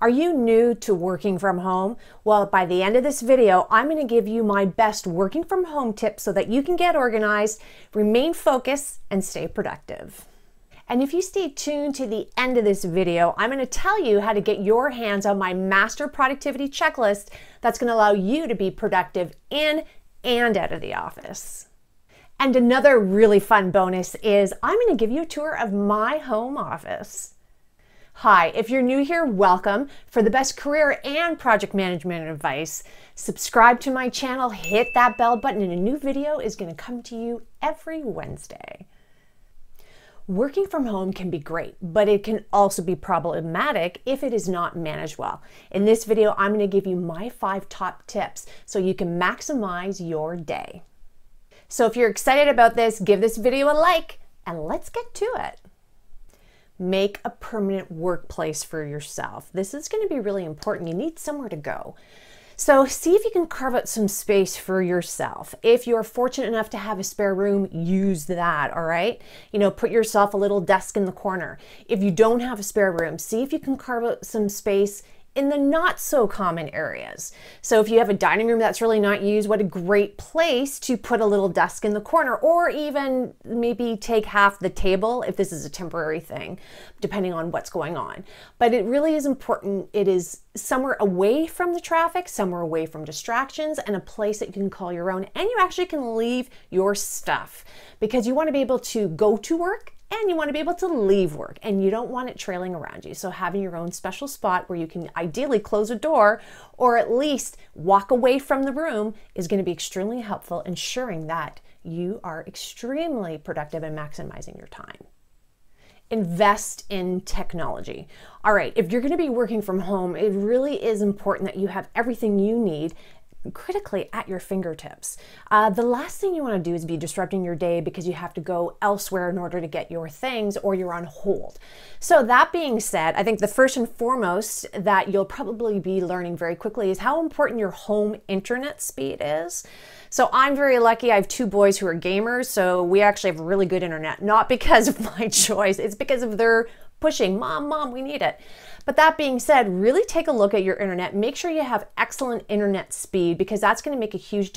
Are you new to working from home? Well, by the end of this video, I'm going to give you my best working from home tips so that you can get organized, remain focused, and stay productive. And if you stay tuned to the end of this video, I'm going to tell you how to get your hands on my master productivity checklist that's going to allow you to be productive in and out of the office. And another really fun bonus is I'm going to give you a tour of my home office. Hi, if you're new here, welcome. For the best career and project management advice, subscribe to my channel, hit that bell button, and a new video is going to come to you every Wednesday. Working from home can be great, but it can also be problematic if it is not managed well. In this video, I'm going to give you my 5 top tips so you can maximize your day. So if you're excited about this, give this video a like and let's get to it. Make a permanent workplace for yourself. This is going to be really important. You need somewhere to go. So see if you can carve out some space for yourself. If you're fortunate enough to have a spare room, use that, all right? Put yourself a little desk in the corner. If you don't have a spare room, see if you can carve out some space in the not so common areas. So if you have a dining room that's really not used, what a great place to put a little desk in the corner, or even maybe take half the table if this is a temporary thing, depending on what's going on. But it really is important. It is somewhere away from the traffic, somewhere away from distractions, and a place that you can call your own, and you actually can leave your stuff because you want to be able to go to work and you want to be able to leave work, and you don't want it trailing around you. So having your own special spot where you can ideally close a door or at least walk away from the room is going to be extremely helpful, ensuring that you are extremely productive and maximizing your time. Invest in technology. All right, if you're going to be working from home, it really is important that you have everything you need critically at your fingertips. The last thing you want to do is be disrupting your day because you have to go elsewhere in order to get your things or you're on hold. So that being said, I think the first and foremost that you'll probably be learning very quickly is how important your home internet speed is. So I'm very lucky. I have 2 boys who are gamers, so we actually have really good internet, not because of my choice, it's because of their pushing, Mom, we need it. But that being said, really take a look at your internet. Make sure you have excellent internet speed because that's going to make a huge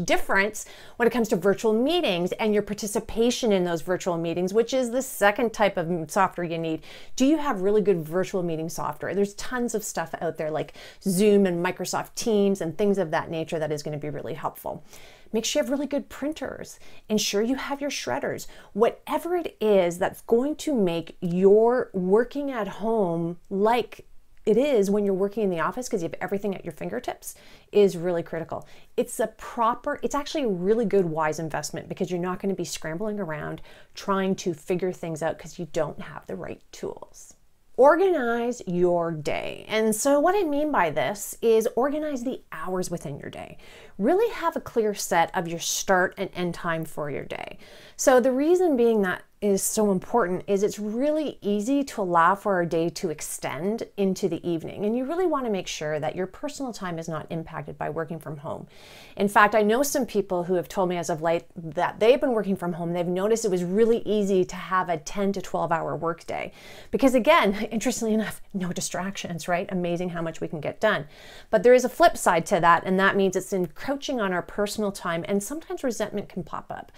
difference when it comes to virtual meetings and your participation in those virtual meetings, which is the second type of software you need. Do you have really good virtual meeting software? There's tons of stuff out there like Zoom and Microsoft Teams and things of that nature that is going to be really helpful. Make sure you have really good printers. Ensure you have your shredders. Whatever it is that's going to make your working at home like it is when you're working in the office because you have everything at your fingertips is really critical. It's actually a really good, wise investment because you're not going to be scrambling around trying to figure things out because you don't have the right tools. Organize your day. And so what I mean by this is organize the hours within your day. Really have a clear set of your start and end time for your day. So the reason being that is so important is it's really easy to allow for our day to extend into the evening. And you really want to make sure that your personal time is not impacted by working from home. In fact, I know some people who have told me as of late that they've been working from home. They've noticed it was really easy to have a 10 to 12 hour workday. Because again, interestingly enough, no distractions, right? Amazing how much we can get done. But there is a flip side to that, and that means it's encroaching on our personal time, and sometimes resentment can pop up.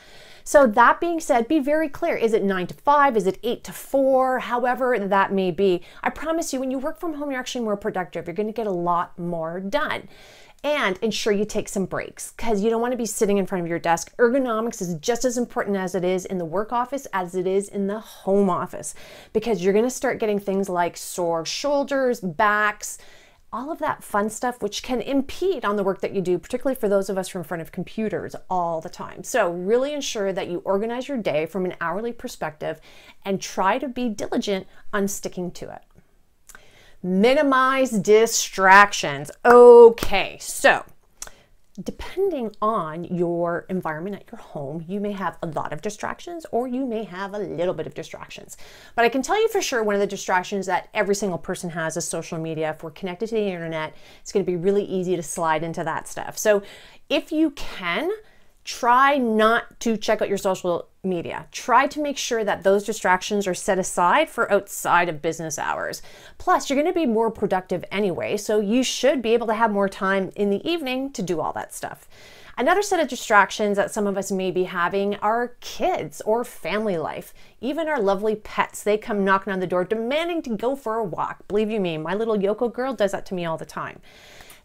So that being said, be very clear. Is it 9 to 5? Is it 8 to 4? However that may be. I promise you, when you work from home, you're actually more productive. You're going to get a lot more done. And ensure you take some breaks because you don't want to be sitting in front of your desk. Ergonomics is just as important as it is in the work office as it is in the home office because you're going to start getting things like sore shoulders, backs, all of that fun stuff, which can impede on the work that you do, particularly for those of us who are in front of computers all the time. So really ensure that you organize your day from an hourly perspective and try to be diligent on sticking to it. Minimize distractions. Okay, so depending on your environment at your home, you may have a lot of distractions or you may have a little bit of distractions. But I can tell you for sure one of the distractions that every single person has is social media. If we're connected to the internet, it's going to be really easy to slide into that stuff. So if you can, Try not to check out your social media. Try to make sure that those distractions are set aside for outside of business hours. Plus, you're going to be more productive anyway, so you should be able to have more time in the evening to do all that stuff. Another set of distractions that some of us may be having are kids or family life. Even our lovely pets, they come knocking on the door demanding to go for a walk. Believe you me, my little Yoko girl does that to me all the time.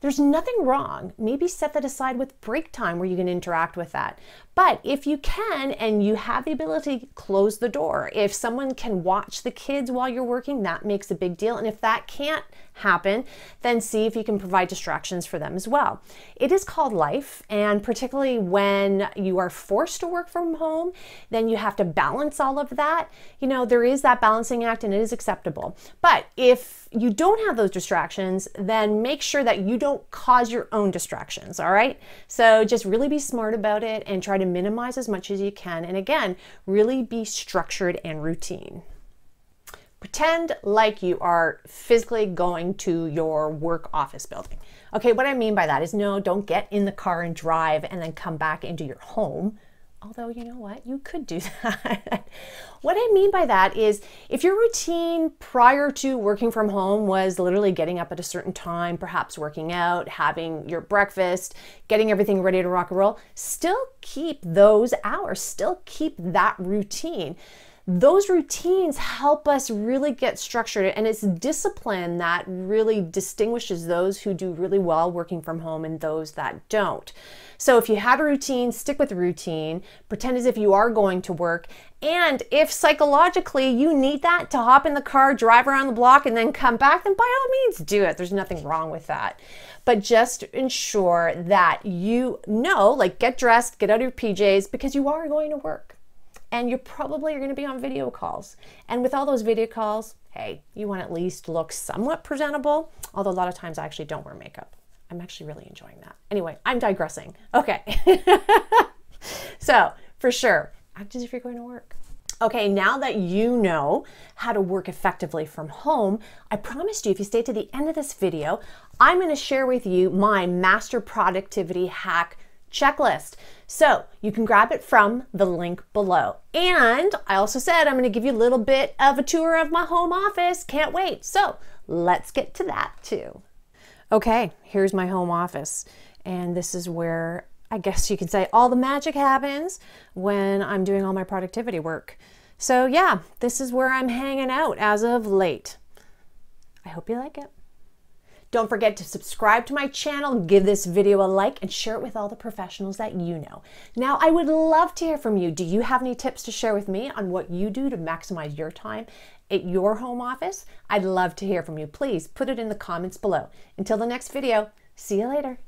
There's nothing wrong. Maybe set that aside with break time where you can interact with that. But if you can and you have the ability, close the door. If someone can watch the kids while you're working, that makes a big deal. And if that can't happen, then see if you can provide distractions for them as well. It is called life, and particularly when you are forced to work from home, then you have to balance all of that. You know, there is that balancing act and it is acceptable. But if you don't have those distractions, then make sure that you don't cause your own distractions, all right? So just really be smart about it and try to minimize as much as you can. And again, really be structured and routine. Pretend like you are physically going to your work office building. Okay, what I mean by that is no, don't get in the car and drive and then come back into your home. Although, you know what, you could do that. What I mean by that is if your routine prior to working from home was literally getting up at a certain time, perhaps working out, having your breakfast, getting everything ready to rock and roll, still keep those hours, still keep that routine. Those routines help us really get structured, and it's discipline that really distinguishes those who do really well working from home and those that don't. So if you have a routine, stick with the routine, pretend as if you are going to work, and if psychologically you need that to hop in the car, drive around the block, and then come back, then by all means do it. There's nothing wrong with that. But just ensure that you know, like get dressed, get out of your PJs, because you are going to work. And you probably are going to be on video calls. And with all those video calls, hey, you want to at least look somewhat presentable, although a lot of times I actually don't wear makeup. I'm actually really enjoying that. Anyway, I'm digressing. Okay. So, for sure, act as if you're going to work. Okay, now that you know how to work effectively from home, I promised you if you stay to the end of this video, I'm going to share with you my master productivity hack checklist. So you can grab it from the link below. And I also said I'm going to give you a little bit of a tour of my home office. Can't wait. So let's get to that too. Okay, here's my home office. And this is where I guess you could say all the magic happens when I'm doing all my productivity work. So yeah, this is where I'm hanging out as of late. I hope you like it. Don't forget to subscribe to my channel, give this video a like, and share it with all the professionals that you know. Now, I would love to hear from you. Do you have any tips to share with me on what you do to maximize your time at your home office? I'd love to hear from you. Please put it in the comments below. Until the next video, see you later.